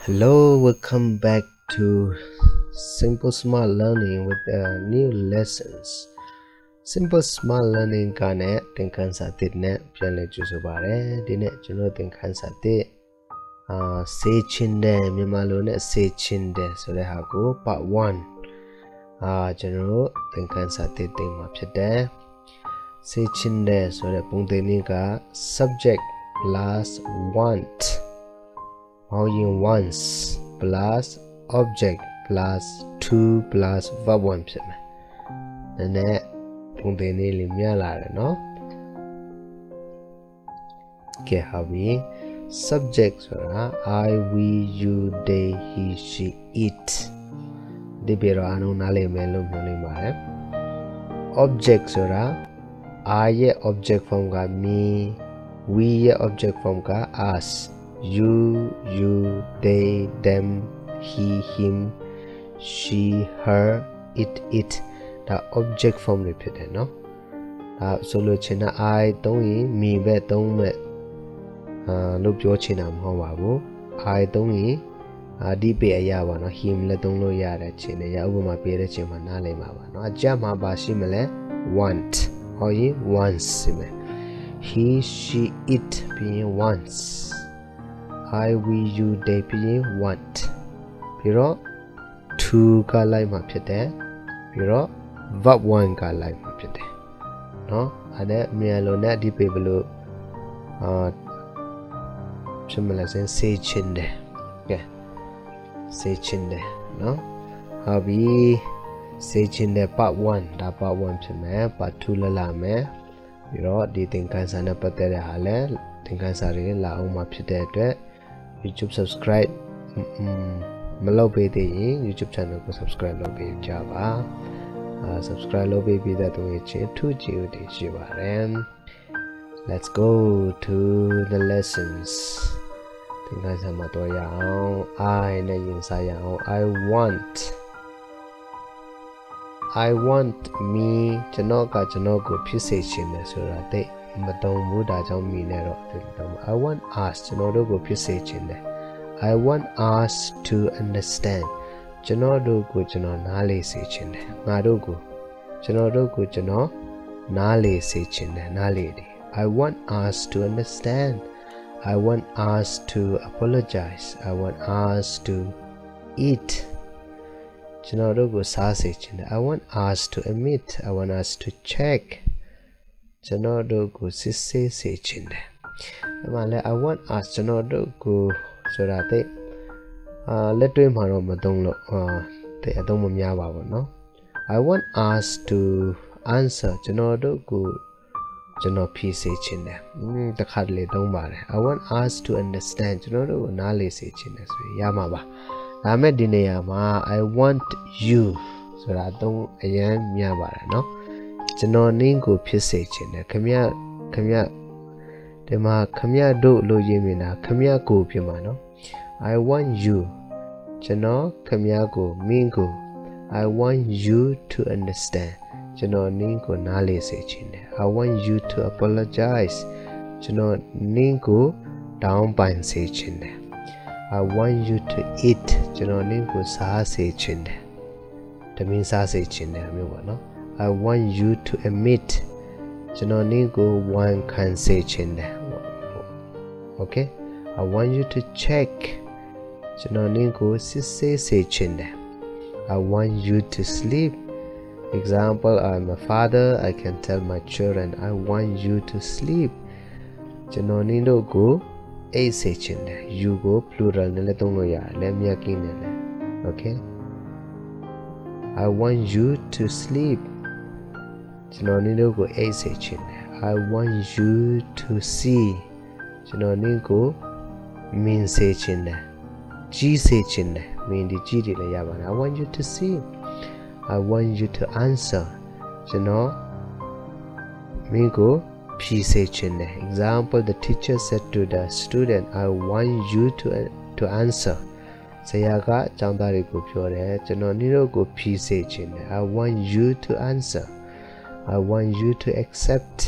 Hello, welcome back to Simple Smart Learning with new lessons. Simple Smart Learning ka ne thingkhang sa thit ne pyan le chu so pare. Di ne chuno thingkhang sa thit se chin de Myanmar lo ne se chin de so le ha ko part 1 chuno thingkhang sa thit thing ma phit de se chin de so le pung thing ni ka subject plus want once plus object plus to plus verb1 ဖြစ်မယ်။နည်းနည်းပုံသင်လေးမြင်လာတယ်နော်။ကဲဟာပြီ subject ဆိုတာ I we you they he she it ဒီပြတော့အလုံးနားလည်မယ်လို့ပြောနေပါတယ်။ object ဆိုတာ I ရဲ့ object form က me we ရဲ့ object form က us you they them he him she her it ဒါ object form တွေဖြစ်တယ်เนาะဒါဆိုလို့ချင်တာ I သုံးရင် me ပဲသုံးမဲ့လို့ပြောချင်တာမဟုတ်ပါဘူး I သုံးရင်ဒီပေအရာပါเนาะ him လည်းသုံးလို့ရတယ်ချင်တယ်ရဥပမာပေးတဲ့ချိန်မှာနားလည်ပါပါเนาะအကြမှာပါရှိမလဲ want ဟောရင် once ရှိမယ် he she it ပြီးရင် once I we you they ပြီးရင် want ပြီးတော့ to ကလိုက်မှာဖြစ်တယ်ပြီးတော့ verb 1ကလိုက်မှာဖြစ်တယ်เนาะအဲ့ဒါမြန်လို့နဲ့ဒီပေဘလို့ဖြစ်မလဲစင် say ချင်တယ်ကဲ say ချင်တယ်เนาะဟုတ်ပြီ say ချင်တယ် part 1ဒါ part 1ဖြစ်မယ် part 2လည်းလာမယ်ပြီးတော့ဒီသင်ခန်းစာနဲ့ပတ်သက်တဲ့ဟာလည်းသင်ခန်းစာတွေလာအောင်မှာဖြစ်တဲ့အတွက်YouTube subscribe မလုပ်ပေးသေးရင် YouTube channel ကို subscribe လုပ်ပေးကြပါ subscribe လုပ်ပေးပြီးတဲ့သူတွေချင်းထူးကြည့်ဦးရှိပါတယ် Let's go to the lessons သင်ခန်းစာမှာတော့ရအောင် I နဲ့ရင်စားရအောင် I want me ကျွန်တော်ကကျွန်တော်ကိုဖြစ်စေချင်တယ်ဆိုတာတဲ့မတုံဘူးဒါကြောင့်မိနေတော့ I want us ကျွန်တော်တို့ကိုဖြစ်စေချင်တယ် I want us to understand ကျွန်တော်တို့ကိုကျွန်တော်နားလေစေချင်တယ်ငါတို့ကိုကျွန်တော်တို့ကိုကျွန်တော်နားလေစေချင်တယ်နားလေတယ် I want us to understand I want us to apologize I want us to eat ကျွန်တော်တို့ကိုစားစေချင်တယ် I want us to admit I want us to check ကျွန်တော်တို့ကိုစစ်ဆေးစေချင်တယ်။ဒါမှလည်း I want us ကျွန်တော်တို့ကိုဆိုတာတဲ့လက်တွေ့မှာတော့မသုံးလို့တဲ့အသုံးမများပါဘူးเนาะ I want us to answer ကျွန်တော်တို့ကိုကျွန်တော်ဖြေစေချင်တယ်။တစ်ခါတလေသုံးပါတယ် I want us to understand ကျွန်တော်တို့ကိုနားလည်စေချင်တယ်ဆိုရမှာပါ။ဒါမဲ့ဒီနေရာမှာ I want you ဆိုတာသုံးအရင်များပါတယ်เนาะကျွန်တော်နင်းကိုဖြစ်စေချင်တယ်ခမရဒီမှာခမရတို့လို့ရေးမိတာခမရကိုဖြစ်မှာနော် I want you ကျွန်တော်ခမရကိုမင်းကို I want you to understand ကျွန်တော်နင်းကိုနားလေစေချင်တယ် I want you to apologize ကျွန်တော်နင်းကိုတောင်းပန်စေချင်တယ် I want you to eat ကျွန်တော်နင်းကိုစားစေချင်တယ်တမင်းစားစေချင်တယ်မျိုးပါနော်I want you to admit ကျွန်တော်နင်းကိုဝန်ခံစေချင်တယ် Okay I want you to check ကျွန်တော်နင်းကိုစစ်ဆေးစေချင်တယ် I want you to sleep Example I'm a father I can tell my children I want you to sleep ကျွန်တော်နင်းတို့ကိုအိပ်စေချင်တယ် you ကို plural နဲ့လည်းသုံးလို့ရတယ်လည်းမြတ်ကင်းနဲ့လည်း Okay I want you to sleepကျွန်တော်နင်းတို့ကိုအိပ်စေချင်တယ် I want you to see ကျွန်တော်နင်းကိုမြင်စေချင်တယ်ကြီးစေချင်တယ်မြင်ဒီကြီးတွေလည်းရပါတယ် I want you to see I want you to answer ကျွန်တော်မင်းကိုဖြေစေချင်တယ် Example the teacher said to the student I want you to answer ဆရာကကျောင်းသားတွေကိုပြောတယ်ကျွန်တော်နင်းတို့ကိုဖြေစေချင်တယ် I want you to answer I want you to accept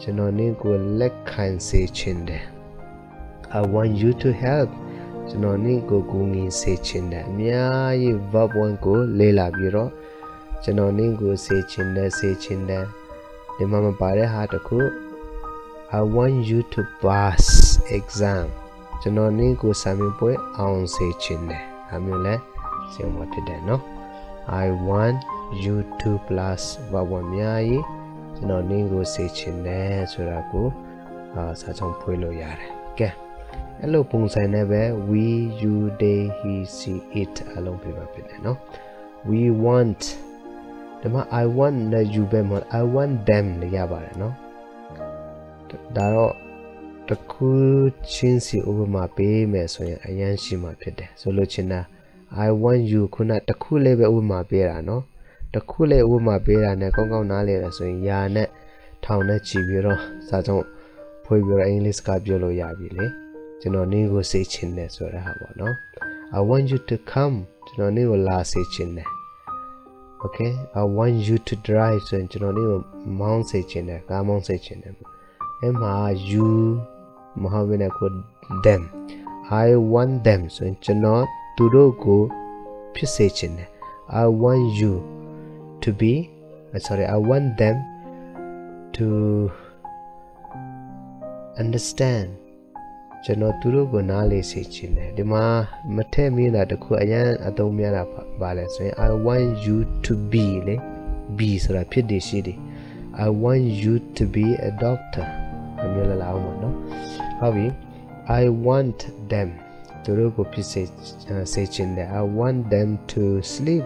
ကျွန်တော်နင်းကိုလက်ခံစေချင်တယ် I want you to help ကျွန်တော်နင့်ကိုကူညီစေချင်တယ်အများကြီး verb 1ကိုလေ့လာပြီးတော့ကျွန်တော်နင့်ကိုစေချင်တယ်ဒီမှာမပါတဲ့ဟာတခု I want you to pass exam ကျွန်တော်နင့်ကိုစာမေးပွဲအောင်စေချင်တယ်အမျိုးလဲစေအောင်ဖြစ်တယ်နော် I want you to plus verb 1များကြီးကျွန်တော်နင့်ကိုစေချင်တယ်ဆိုတာကိုစာကြောင်းဖွင့်လို့ရတယ်ကဲအဲ့လိုပုံစံနဲ့ပဲ we you they he she it အလုံးပြပါဖြစ်တယ်နော် we want ဒီမှာ I want နဲ့ you ပဲမဟုတ် I want them လို့ရပါတယ်နော်ဒါတော့တခုချင်းစီဥပမာပေးမယ်ဆိုရင်အရင်ရှိမှဖြစ်တယ်ဆိုလို့ချင်တာ I want you ခုနတခုလေးပဲဥပမာပေးတာနော်တခုလေးဥပမာပေးတာနဲ့ကောင်းကောင်းနားလည်ရဆိုရင်ယာနဲ့ထောင်နဲ့ချီပြီးတော့စာကြောင်းဖွင့်ပြီးတော့အင်္ဂလိပ်စကားပြောလို့ရပြီလေကျွန်တော်နင်းကိုစေချင်တယ်ဆိုတဲ့ဟာပေါ့နော် I want you to come ကျွန်တော်နင်းကိုလာစေချင်တယ် Okay I want you to drive ဆိုရင်ကျွန်တော်နင်းကိုမောင်းစေချင်တယ်ကားမောင်းစေချင်တယ်အဲ့မှာ you မဟုတ်ဘဲနဲ့ကို them I want them ဆိုရင်ကျွန်တော်သူတို့ကိုဖြစ်စေချင်တယ် I want you to be I want them to understand ကျွန်တော်သူတို့ကိုနားလေစေချင်တယ်ဒီမှာမထည့်မိတာတခုအရင်အသုံးများတာပါလဲဆိုရင် I want you to be လေ be ဆိုတာဖြစ်တယ်ရှိတယ် I want you to be a doctor အမျိုးလာအောင်ပါနော်ဟုတ်ပြီ I want them သူတို့ကိုဖြစ်စေချင်တယ် I want them to sleep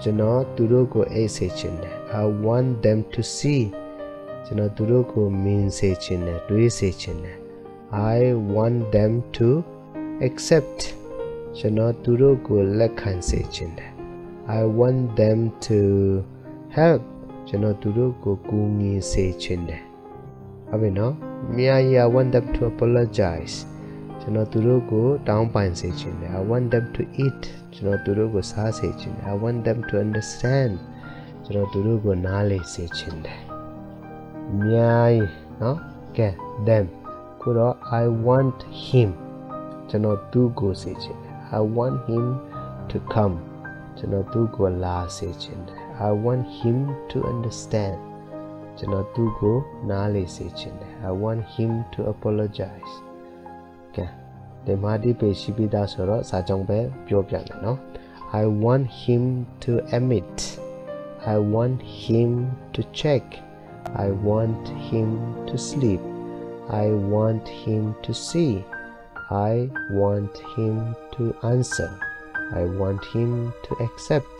ကျွန်တော်သူတို့ကိုအိပ်စေချင်တယ် I want them to see ကျွန်တော်သူတို့ကိုမြင်စေချင်တယ်တွေးစေချင်တယ် I want them to accept ကျွန်တော်သူတို့ကိုလက်ခံစေချင်တယ် I want them to help ကျွန်တော်သူတို့ကိုကူညီစေချင်တယ်ဟုတ်ပြီနော်မြား I want them to apologize ကျွန်တော်သူတို့ကိုတောင်းပန်စေချင်တယ် I want them to eat ကျွန်တော်သူတို့ကိုစားစေချင်တယ် I want them to understand ကျွန်တော်သူတို့ကိုနားလည်စေချင်တယ်မြားနော်ကဲ them ခုတော့ I want him ကျွန်တော်သူကိုစေချင်တယ် I want him to come ကျွန်တော်သူကိုလာစေချင်တယ် I want him to understand ကျွန်တော်သူကိုနားလည်စေချင်တယ် I want him to apologize ကဲဒီမှာဒီပေရှိပြီးသားဆိုတော့စာကြောင်းပဲပြောပြမယ်နော် I want him to admit I want him to check I want him to sleep I want him to see I want him to answer I want him to accept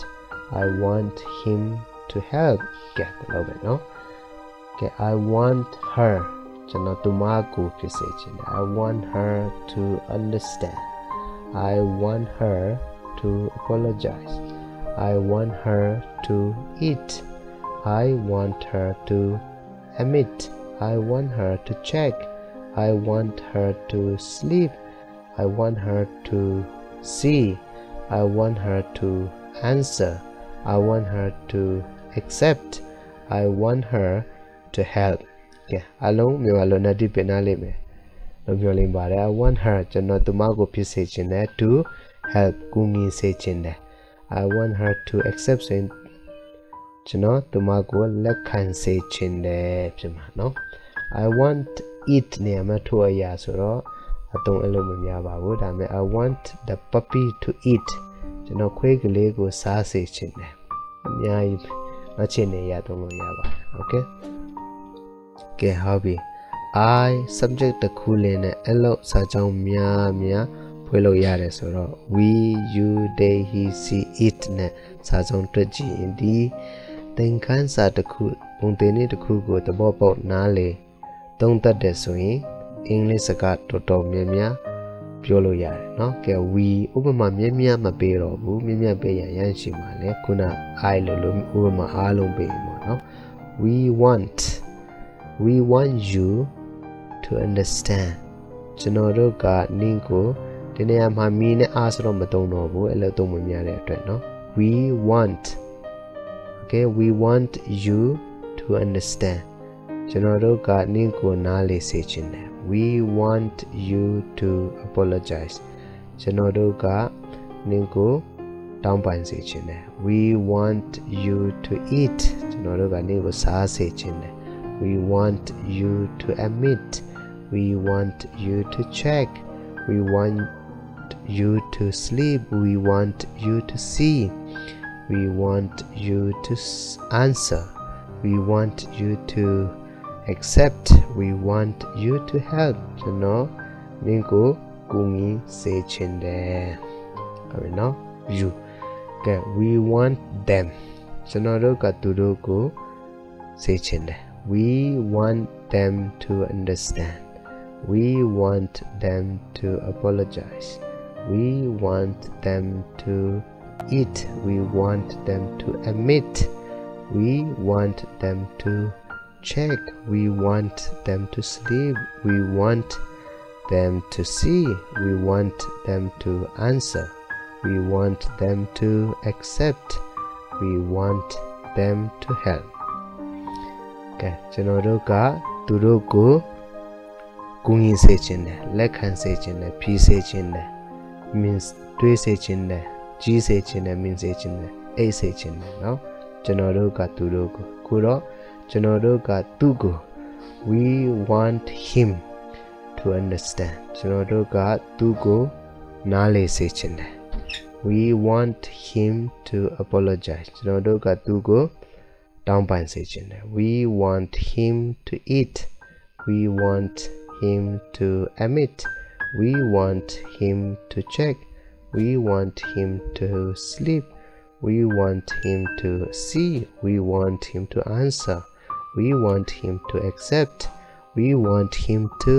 I want him to help get a little bit no okay I want her ကျွန်တော်သူမကိုဖြစ်စေချင်တယ် I want her to understand I want her to apologize I want her to eat I want her to admit I want her to check I want her to sleep I want her to see I want her to answer I want her to accept I want her to help ကဲအလုံးမျိုးအလုံးနဲ့ဒီပင်နာလေးမယ်လို့ပြောလိမ့်ပါတယ် I want her ကျွန်တော်သူမကိုဖြစ်စေချင်တယ် to help ကူညီစေချင်တယ် I want her to accept ဆိုရင်ကျွန်တော်သူမကိုလက်ခံစေချင်တယ်ဖြစ်မှာနော် I want it နေရာမှာထိုးအရာဆိုတော့အသုံးအလုံးမများပါဘူးဒါပေမဲ့ I want the puppy to eat ကျွန်တော်ခွေးကလေးကိုစားစေချင်တယ်အများကြီးအချင်းနေရတော့လို့ရပါတယ် okay ကဲဟုတ်ပြီ I subject တစ်ခုလေးနဲ့အဲ့လိုစာကြောင်းများဖွင့်လို့ရတယ်ဆိုတော့ we you they he she it နဲ့စာကြောင်းတွေ့ကြည့်ရင်ဒီသင်ခန်းစာတစ်ခုပုံသင်နည်းတစ်ခုကိုသဘောပေါက်နားလေသုံးသပ်တယ်ဆိုရင်အင်္ဂလိပ်စကားတော်တော်များပြောလို့ရတယ်เนาะကဲ we ဥပမာများမပေးတော့ဘူးများပေးရန်ရှိမှာလေခုန I လို့ဥပမာအားလုံးပေးမှာเนาะwe want you to understand ကျွန်တော်တို့ကနင်းကိုဒီနေရာမှာမီနဲ့အားဆိုတော့မသုံးတော့ဘူးအဲ့လိုသုံးမများတဲ့အတွက်เนาะ we want okay we want you to understand ကျွန်တော်တို့ကနင်းကိုနားလေစေချင်တယ် we want you to apologize ကျွန်တော်တို့ကနင့်ကိုတောင်းပန်စေချင်တယ် we want you to eat ကျွန်တော်တို့ကနင့်ကိုစားစေချင်တယ် we want you to admit we want you to check we want you to sleep we want you to see we want you to answer we want you to accept we want you to help ကျွန်တော်နင့်ကိုကူညီစေချင်တယ်ဟုတ်ပြီနော် you okay we want them ကျွန်တော်တို့ကသူတို့ကိုစေချင်တယ် we want them to understand we want them to apologize we want them to eat we want them to admit we want them to check we want them to sleep we want them to see we want them to answer we want them to accept we want them to help ကဲကျွန်တော်တို့ကသူတို့ကိုကူညီစေချင်တယ်လက်ခံစေချင်တယ်ဖြီးစေချင်တယ် means တွေးစေချင်တယ်ကြီးစေချင်တယ် means စေချင်တယ်အိတ်စေချင်တယ်เนาะကျွန်တော်တို့ကသူတို့ကိုခုတော့ကျွန်တော်တို့ကသူ့ကို we want him to understand ကျွန်တော်တို့ကသူ့ကိုနားလည်စေချင်တယ် we want him to apologize ကျွန်တော်တို့ကသူ့ကိုတောင်းပန်စေချင်တယ် we want him to eat we want him to admit we want him to check we want him to sleep we want him to see we want him to answer we want him to accept we want him to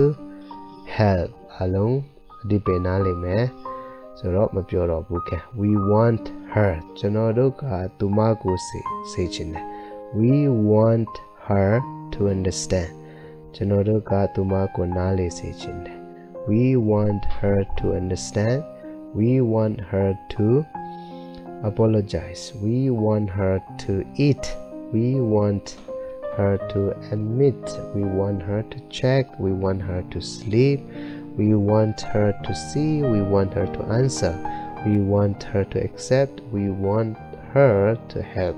help အလုံးဒီပင်နားလိမ့်မယ်ဆိုတော့မပြောတော့ဘူးခင် we want her ကျွန်တော်တို့ကသူမကိုစေချင်တယ် we want her to understand ကျွန်တော်တို့ကသူမကိုနားလည်စေချင်တယ် we want her to understand we want her to apologize we want her to eat we want her to admit we want her to check we want her to sleep we want her to see we want her to answer we want her to accept we want her to help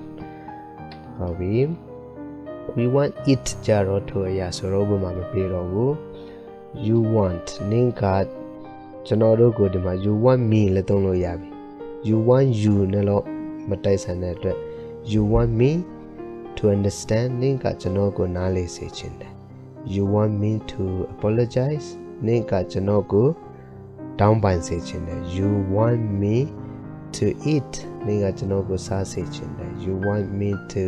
we want it ကြတော့ထိုအရာဆိုတော့ဘုမမပြေတော့ဘူး you want နင်ကကျွန်တော်တို့ကိုဒီမှာ you want me လည်းသုံးလို့ရပြီ you want you နဲ့တော့မတိုက်ဆိုင်တဲ့အတွက် you want me to understand နင်ကကျွန်တော်ကိုနားလည်စေချင်တယ် you want me to apologize နင်ကကျွန်တော်ကိုတောင်းပန်စေချင်တယ် you want me to eat နင်ကကျွန်တော်ကိုစားစေချင်တယ် you want me to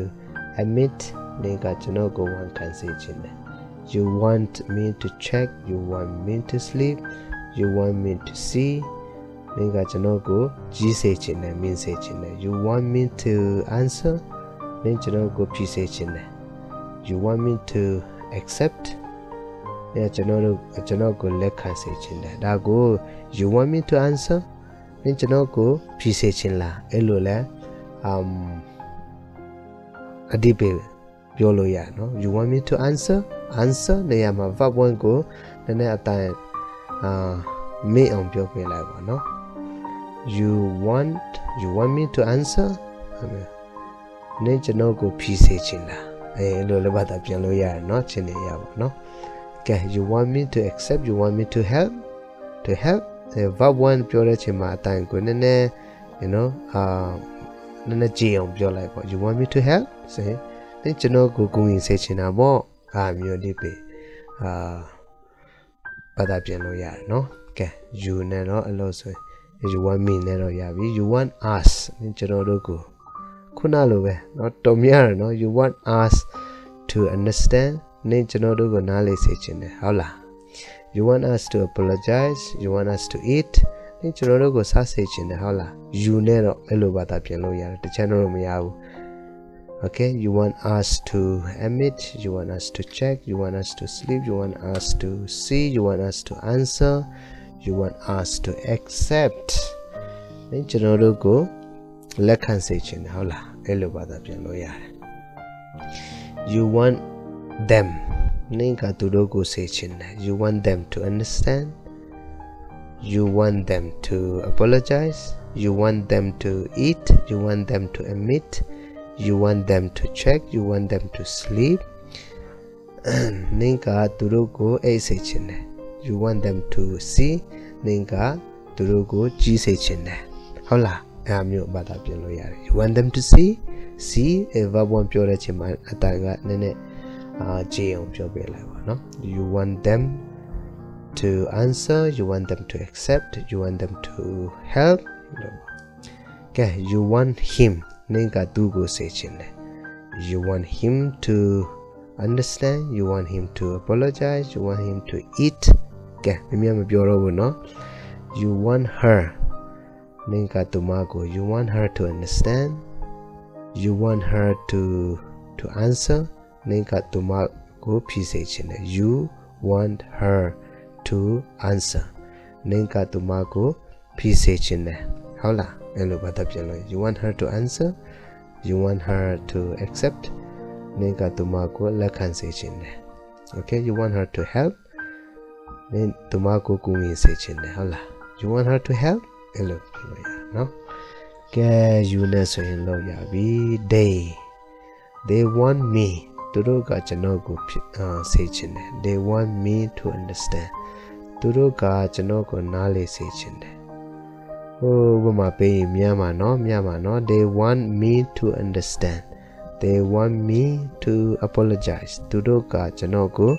admit နင်ကကျွန်တော်ကိုဝန်ခံစေချင်တယ် you want me to check you want me to sleep you want me to see နင်ကကျွန်တော်ကိုကြီးစေချင်တယ်မြင်စေချင်တယ် you want me to answer နင်ကျွန်တော်ကိုဖြေစေချင်တယ် you want me to accept နင်ကျွန်တော်ကိုလက်ခံစေချင်တယ်ဒါကို you want me to answer နင်ကျွန်တော်ကိုဖြေစေချင်လားအဲ့လိုလဲအဒီပေပြောလို့ရနော် you want me to answer နေရာမှာ verb 1ကိုနည်းနည်းအတိုင်းမေ့အောင်ပြောပြလိုက်ပါနော် you want me to answer နင်ကျွန်တော်ကိုဖြေစေချင်လားအဲ့လိုလည်းဘာသာပြန်လို့ရတယ်နော်ချင်နေရပါနော် okay you want me to accept you want me to help verb 1ပြောတဲ့ချိန်မှာအတိုင်းကိုနည်းနည်း you know နည်းနည်းကြည့်အောင်ပြောလိုက်ပေါ့ you want me to help ဆိုရင်နင်ကျွန်တော်ကိုကူညီစေချင်တာပေါ့မျိုးဒီပေဘာသာပြန်လို့ရတယ်နော် okay you နဲ့တော့အလို့ဆိုရင် you want me နဲ့တော့ရပြီ you want us နင်ကျွန်တော်တို့ကိုခုနလိုပဲเนาะတော်များတယ်เนาะ you want us to understand နင်ကျွန်တော်တို့ကိုနားလည်စေချင်တယ်ဟုတ်လား you want us to apologize you want us to eat နင်ကျွန်တော်တို့ကိုစားစေချင်တယ်ဟုတ်လား you နဲ့တော့အဲ့လိုဘာသာပြန်လို့ရတယ်တခြားတော့မရဘူး okay you want us to admit you want us to check you want us to sleep you want us to see you want us to answer you want us to accept နင်ကျွန်တော်တို့ကိုလက်ခံစေချင်တယ်ဟုတ်လားအဲ့လိုဘာသာပြန်လို့ရတယ် you want them နင်ကသူတို့ကိုစေချင်တယ် you want them to understand you want them to apologize, you want them to eat, you want them to admit, you want them to check, you want them to sleep. Ninka turugo chine. You want them to see, ninka turugo ji chine. Hola, you want them to see a verb one pure chima ataga nene you want them to answer, you want them to accept, you want them to help. Okay, you want him ninka tugo chine. You want him to understand, you want him to apologize, you want him to eat. Okay, you want her ninka tumago, you want her to understand, you want her to answer, ninka tumago pisechine. You want her to answer, ninka tumago pisechine. Hola, you want her to answer, you want her to accept, ninka tumago lakan sechine. Okay, you want her to help, then tumago kungin sechine. Hola, you want her to help. Hello, no? Okay, you know so in love yabi they want me to do gachanogo sechine. They want me to understand. To do gachanogo nale sechine. Oh, bama pay miyama no. They want me to understand. They want me to apologize. To do gachanogo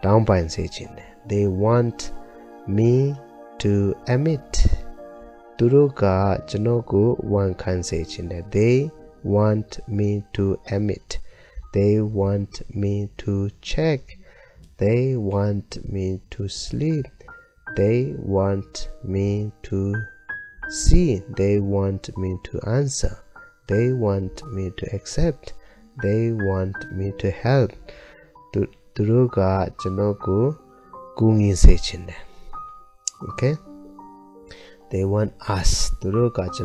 down by sechine. They want me to admit. Turuka Janoku one can say that they want me to admit. They want me to check. They want me to sleep. They want me to see. They want me to answer. They want me to accept. They want me to help. Turuka Janoku Kungi Sechin. Okay? They want us to look at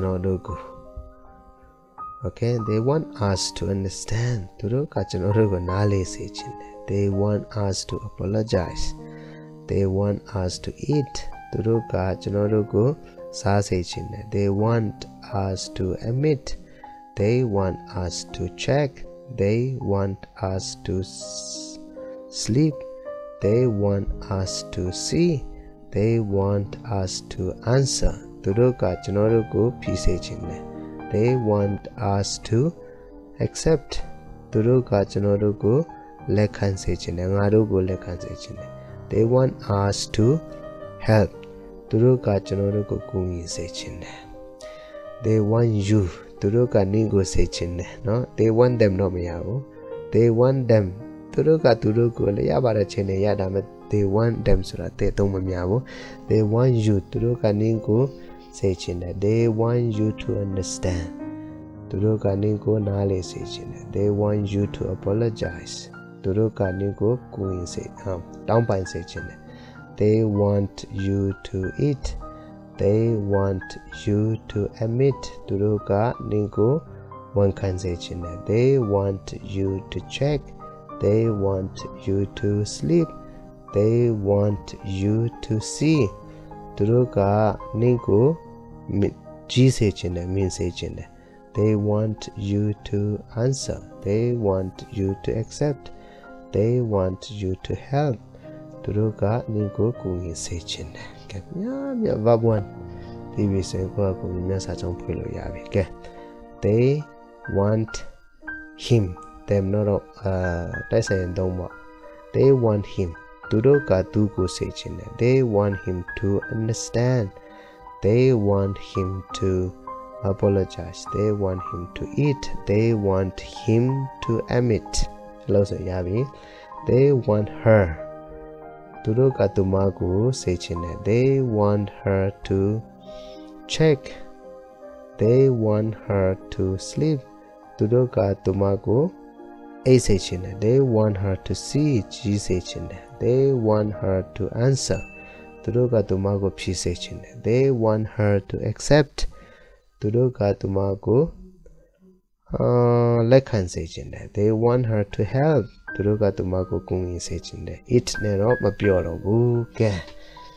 okay, they want us to understand. They want us to apologize. They want us to eat. They want us to admit. They want us to check. They want us to sleep. They want us to see. They want us to answer. They want us to accept. They want us to help. They want you. No, they want them no meyawo. They want them. They want them so that they don't. They want you to look at Ningo say chin. They want you to understand. To look at Ningo nale say chin. They want you to apologize. To look at Ningo going say down by say chin. They want you to eat. They want you to admit. To look at Ningo one can say chin. They want you to check. They want you to sleep. They want you to see. Turuka Ninko Ji Sechine means Sechine. They want you to answer. They want you to accept. They want you to help. Turuka Ninko Kungi Sechine. Verb 1. They want him. Them not that's a don't. They want him. They want him to understand. They want him to apologize. They want him to eat. They want him to admit. They want her. They want her to check. They want her to sleep. They want her to see. They want her to answer. They want her to accept. They want her to help. It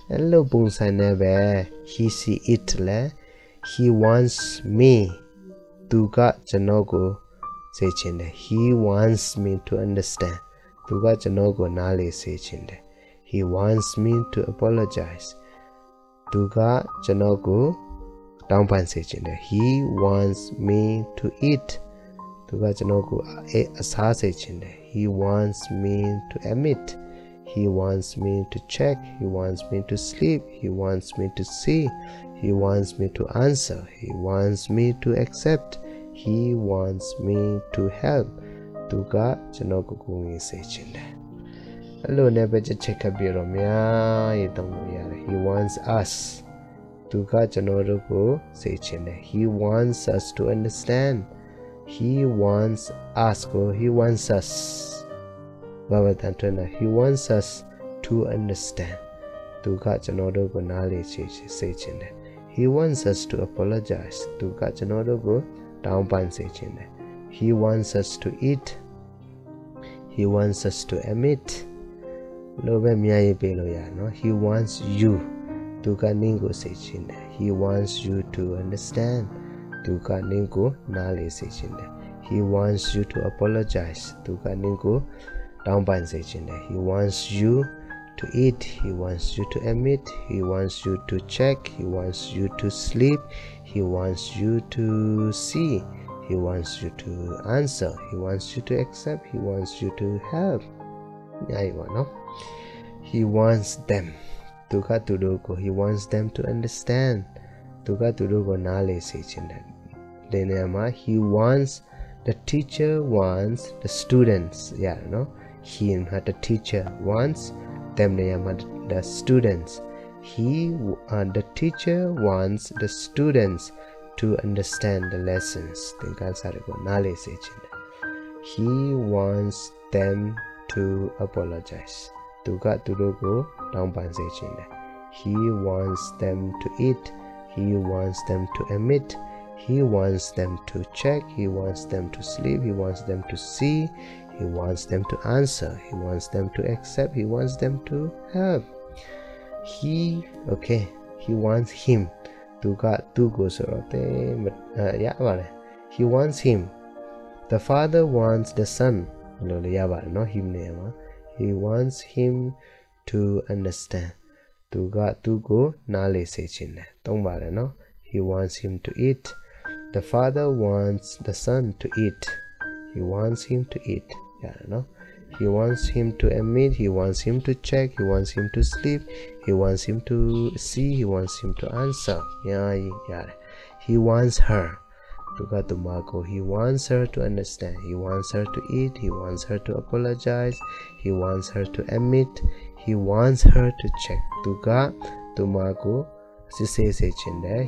Hello Bungsanebe, he see it le. He wants me to ga janogo say chinde. He wants me to understand. To ga janogo nale say chinde. He wants me to apologize. To ga janogo downpan say chinde. He wants me to eat. To ga janogo asa say chinde. He wants me to emit. He wants me to check. He wants me to sleep. He wants me to see. He wants me to answer. He wants me to accept. He wants me to help. Tuga chanogo kungi se chinde. Hello never check a biro mya He wants us. Tuga chanogo se chinde. He wants us to understand. He wants us. He wants us. He wants us to understand. He wants us to apologize. He wants us to eat. He wants us to emit. He wants you. He wants you to understand. He wants you to apologize. He wants you to eat. He wants you to emit. He wants you to check. He wants you to sleep. He wants you to see. He wants you to answer. He wants you to accept. He wants you to help. He wants them. He wants them to understand. He wants, the teacher wants the students. Him, the teacher wants them, the students. The teacher wants the students to understand the lessons. He wants them to apologize. He wants them to eat. He wants them to emit. He wants them to check. He wants them to sleep. He wants them to see. He wants them to answer. He wants them to accept. He wants them to help. He wants him. He wants him. The father wants the son. He wants him to understand. He wants him to eat. The father wants the son to eat. He wants him to eat. He wants him to emit. He wants him to check. He wants him to sleep. He wants him to see. He wants him to answer. He wants her. He wants her to understand. He wants her to eat. He wants her to apologize. He wants her to emit. He wants her to check.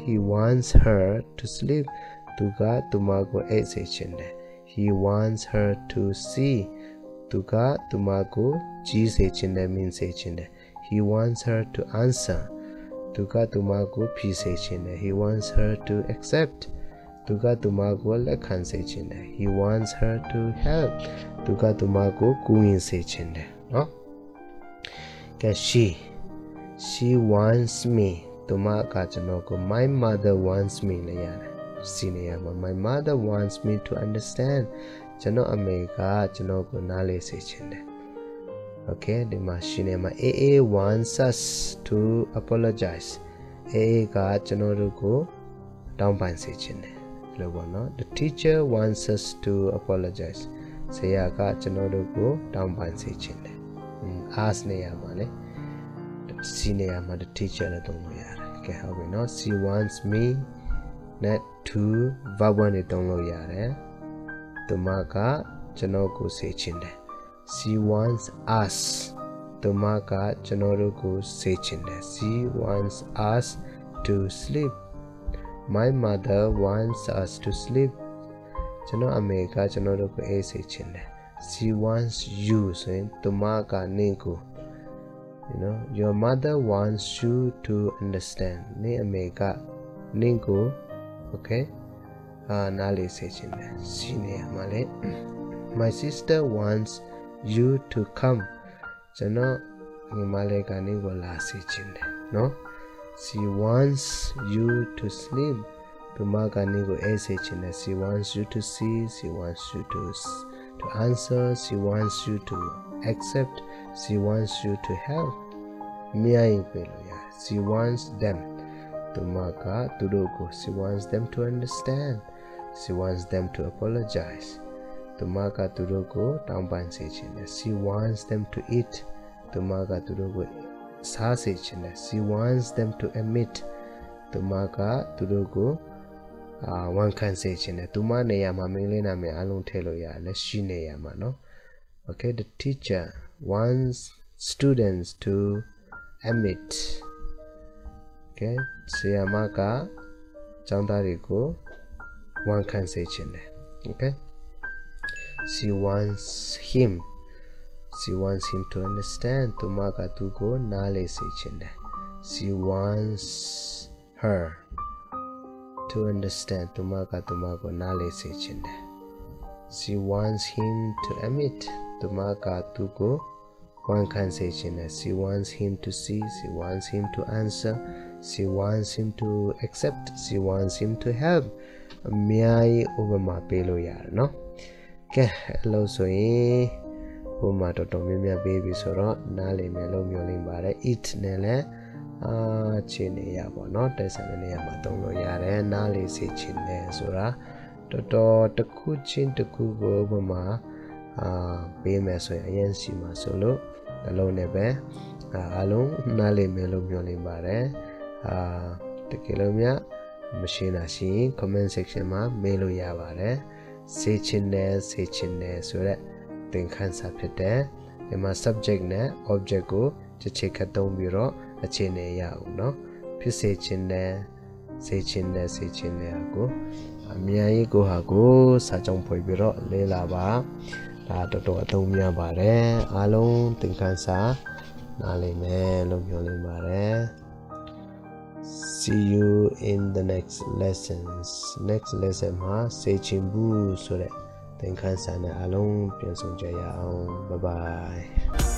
He wants her to sleep. He wants her to see. He wants her to answer. He wants her to accept. He wants her to help. She wants me. My mother wants me. My mother wants me to understand. Okay, the machine AA wants us to apologize. AA ka go down. The teacher wants us to apologize. Saya ka go down. Ask the the teacher. She wants me net to V1 Tumaka Chanoku Sechinde. She wants us. Tumaka Chanoku Sechinde. She wants us to sleep. My mother wants us to sleep. Chano America Chanoku A Sechinde. She wants you. So Tumaka Ninku. Your mother wants you to understand. Ni America Ninku. Okay. My sister wants you to come. no she wants you to sleep to maka ni ko ai se chin ne she wants you to see she wants you to answer she wants you to accept she wants you to help miai pe lo ya she wants them to maka tu do ko she wants them to understand she wants them to apologize to maka tu do ko taung pan se chin ne she wants them to eat to maka tu do ko sa se chin ne she wants them to admit to maka tu do ko one can say chin tu ma ne ya ma ming le na me along the lo ya le shi ne ya ma no okay the teacher wants students to admit okay se ya ma ka chang da ri ko one can say chin ne okay she wants him to understand tu ma ka tu ko na le say chin ne she wants her to understand to maka na le se chin ne she wants him to admit to maka tu ko one can say chin ne she wants him to see she wants him to answer she wants him to accept she wants him to help miai obama pe lo ya no ke lo so yin obama to mya mya pe bi so ro na le me lo myo lin ba de it ne le chin ne ya bo no tai san ne ya ma tong lo ya de na le se chin ne so ra to takku chin takku ko obama pe me so ya yan si ma so lo da lo ne be along na le me lo myo lin ba deတကယ်လို့မြမရှိနာရှိရင် comment section မှာမေးလို့ရပါတယ်စေချင်တယ်ဆိုတဲ့သင်ခန်းစာဖြစ်တယ်ဒီမှာ subject နဲ့ object ကိုတစ်ချက်ခတ်သုံးပြီးတော့အခြေအနေရအောင်เนาะဖြစ်စေချင်တယ်ကိုအများကြီးကိုဟာကိုစာကြောင်းဖွင့်ပြီးတော့လေ့လာပါဒါတော်တော်အသုံးများပါတယ်အားလုံးသင်ခန်းစာနားလည်မယ်လို့ပြောလင်းပါတယ် See you in the next lessons. Next lesson မှာစေချင်ဘူးဆိုတဲ့သင်ခန်းစာနဲ့အားလုံးပြန်ဆောင်ကြရအောင် Bye bye